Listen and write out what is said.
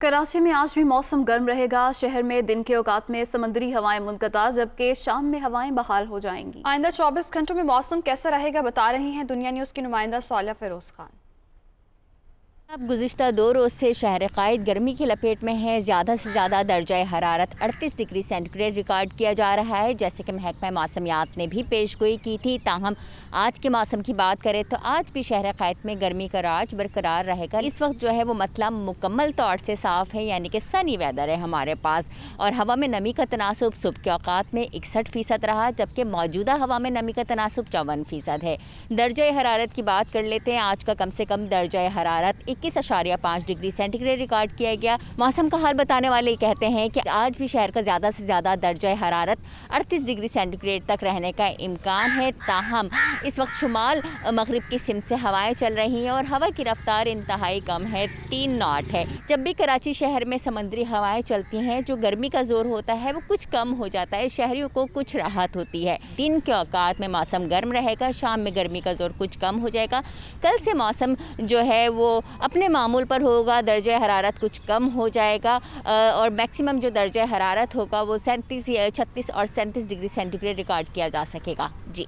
कराची में आज भी मौसम गर्म रहेगा। शहर में दिन के औकात में समंदरी हवाएं मुनक़ता, जबकि शाम में हवाएं बहाल हो जाएंगी। आइंदा 24 घंटों में मौसम कैसा रहेगा बता रही हैं दुनिया न्यूज़ की नुमाइंदा सालिया फिरोज खान। अब गुज़िश्ता 2 रोज़ से शहर क़ायद गर्मी की लपेट में है। ज़्यादा से ज़्यादा दर्जा हरारत 38 डिग्री सेंटीग्रेड रिकॉर्ड किया जा रहा है, जैसे कि महकमा मौसमियात ने भी पेशगोई की थी। ताहम आज के मौसम की बात करें तो आज भी शहर क़ायद में गर्मी का राज बरकरार रहेगा। इस वक्त जो है वो मतलब मुकम्मल तौर से साफ़ है, यानी कि सनी वेदर है हमारे पास। और हवा में नमी का तनासुब सुबह के औकात में 61% रहा, जबकि मौजूदा हवा में नमी का तनासुब 54% है। दर्जा हरारत की बात कर लेते हैं। आज का कम से कम दर्जा हरारत 21.5 डिग्री सेंटीग्रेड रिकॉर्ड किया गया। मौसम का हाल बताने वाले कहते हैं कि आज भी शहर का ज़्यादा से ज़्यादा दर्जा हरारत 38 डिग्री सेंटीग्रेड तक रहने का इम्कान है। ताहम इस वक्त शुमाल मगरिब की सिमत से हवाएं चल रही हैं और हवा की रफ्तार इंतहाई कम है, 3 नॉट है। जब भी कराची शहर में समंदरी हवाएं चलती हैं, जो गर्मी का जोर होता है वो कुछ कम हो जाता है, शहरियों को कुछ राहत होती है। दिन के औकात में मौसम गर्म रहेगा, शाम में गर्मी का जोर कुछ कम हो जाएगा। कल से मौसम जो है वो अपने मामूल पर होगा, दर्जा हरारत कुछ कम हो जाएगा और मैक्सिमम जो दर्जा हरारत होगा वो 36 और 37 डिग्री सेंटीग्रेड रिकॉर्ड किया जा सकेगा। जी।